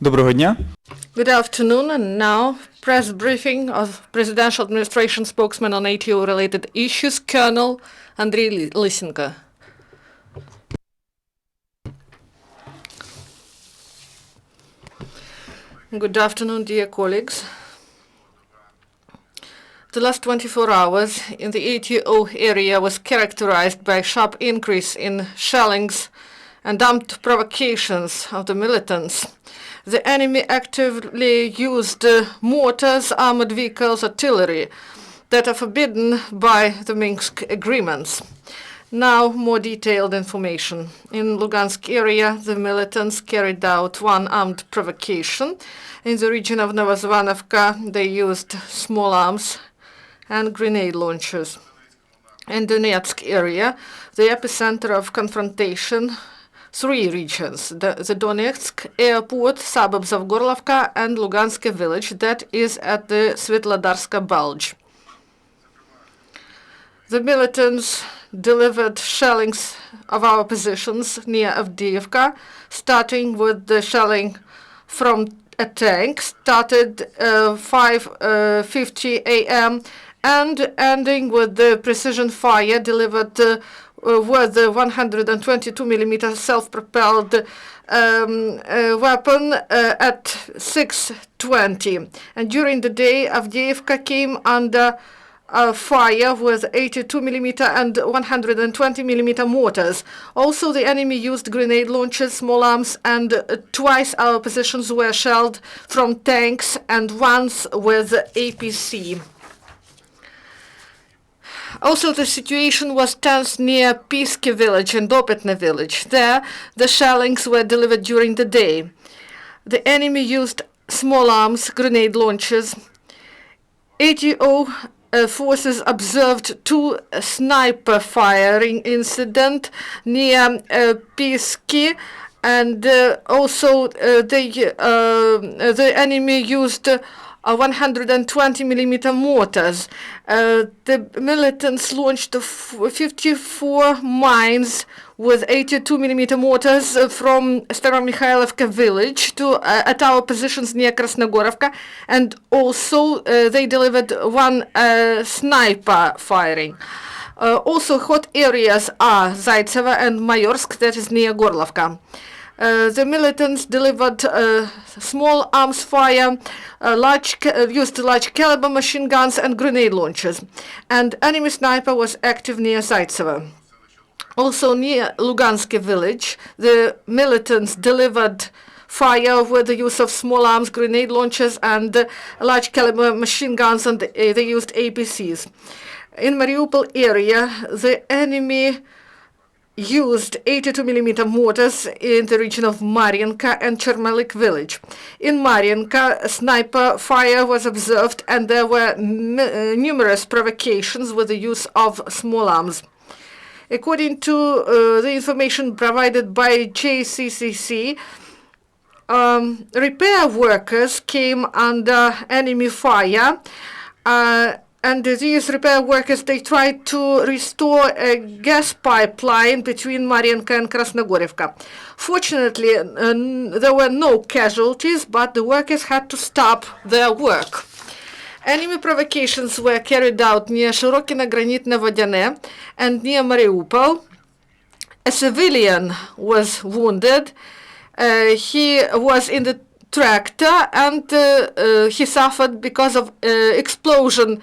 Доброго дня. Good afternoon, and now press briefing of Presidential Administration spokesman on ATO-related issues, Colonel Andriy Lysenko. Good afternoon, dear colleagues. The last 24 hours in the ATO area was characterized by a sharp increase in shellings and armed provocations of the militants. The enemy actively used mortars, armored vehicles, artillery that are forbidden by the Minsk agreements. Now, more detailed information. In Lugansk area, the militants carried out one armed provocation. In the region of Novozvanovka, they used small arms and grenade launchers. In Donetsk area, the epicenter of confrontation, three regions, the Donetsk airport, suburbs of Gorlovka, and Lugansk village that is at the Svetlodarska Bulge. The militants delivered shellings of our positions near Avdiivka, starting with the shelling from a tank, started 5:50 a.m., and ending with the precision fire delivered with the 122mm self-propelled weapon at 6:20. And during the day, Avdiivka came under fire with 82mm and 120mm mortars. Also, the enemy used grenade launchers, small arms, and twice our positions were shelled from tanks and once with APC. Also, the situation was tense near Piski village and Opetne village. There, the shellings were delivered during the day. The enemy used small arms, grenade launchers. ATO forces observed two sniper firing incident near Piski, and also the enemy used 120mm mortars. The militants launched 54 mines with 82mm mortars from Staromikhailivka village at our positions near Krasnogorovka, and also they delivered one sniper firing. Also, hot areas are Zaitseva and Mayorsk, that is near Gorlovka. The militants delivered small arms fire, used large caliber machine guns and grenade launchers. And enemy sniper was active near Zaitseva. Also near Lugansk village, the militants delivered fire with the use of small arms, grenade launchers, and large caliber machine guns, and they used APCs. In Mariupol area, the enemy used 82mm mortars in the region of Marienka and Chermalik village. In Marienka, sniper fire was observed, and there were numerous provocations with the use of small arms. According to the information provided by JCCC, repair workers came under enemy fire, and these repair workers, they tried to restore a gas pipeline between Marienka and Krasnogorivka. Fortunately, there were no casualties, but the workers had to stop their work. Enemy provocations were carried out near Shirokino Granitne Vodyane and near Mariupol. A civilian was wounded. He was in the tractor, and he suffered because of explosion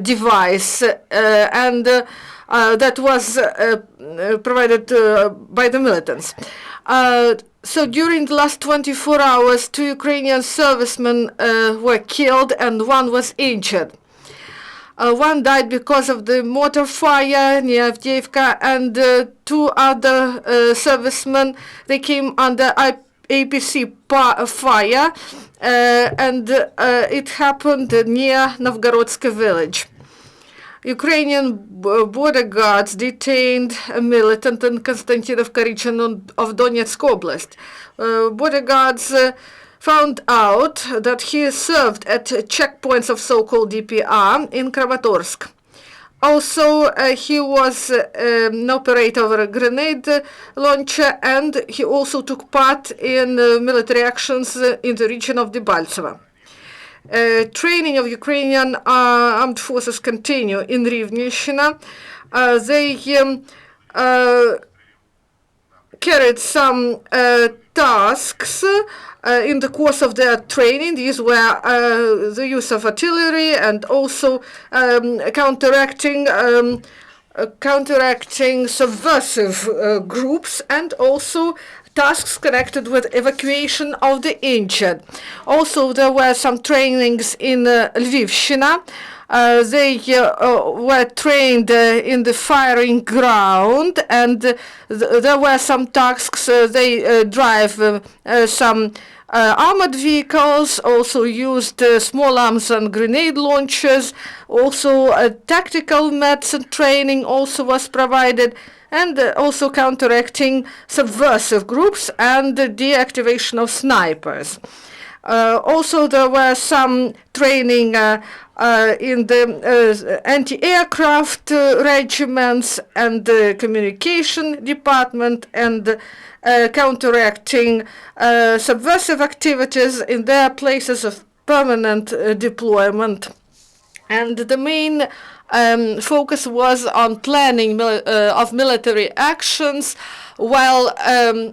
device, and that was provided by the militants. So during the last 24 hours, 2 Ukrainian servicemen were killed and 1 was injured. 1 died because of the mortar fire near Avdiivka, and 2 other servicemen, they came under APC fire, and it happened near Novgorodsk village. Ukrainian border guards detained a militant in Konstantinovka region of Donetsk Oblast. Border guards found out that he served at checkpoints of so-called DPR in Kramatorsk. Also, he was an operator of a grenade launcher, and he also took part in military actions in the region of Debaltseve. Training of Ukrainian armed forces continue in Rivnenщina. They carried some tasks in the course of their training. These were the use of artillery and also counteracting subversive groups, and also tasks connected with evacuation of the injured. Also, there were some trainings in Lvivshina. They were trained in the firing ground, and there were some tasks. They drive some armored vehicles, also used small arms and grenade launchers. Also, tactical medicine training also was provided, and also counteracting subversive groups and the deactivation of snipers. Also, there were some training in the anti-aircraft regiments and the communication department, and counteracting subversive activities in their places of permanent deployment. And the main focus was on planning of military actions while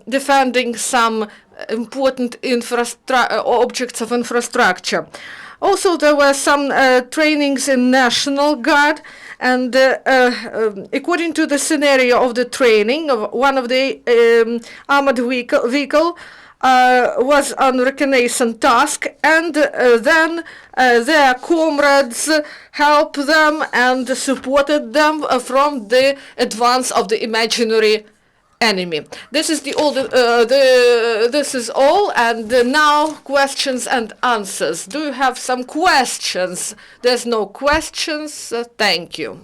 defending some important objects of infrastructure. Also, there were some trainings in National Guard, and according to the scenario of the training, one of the armored vehicle was on reconnaissance task, and then their comrades helped them and supported them from the advance of the imaginary enemy. This is this is all, and now questions and answers. Do you have some questions? There's no questions. Thank you.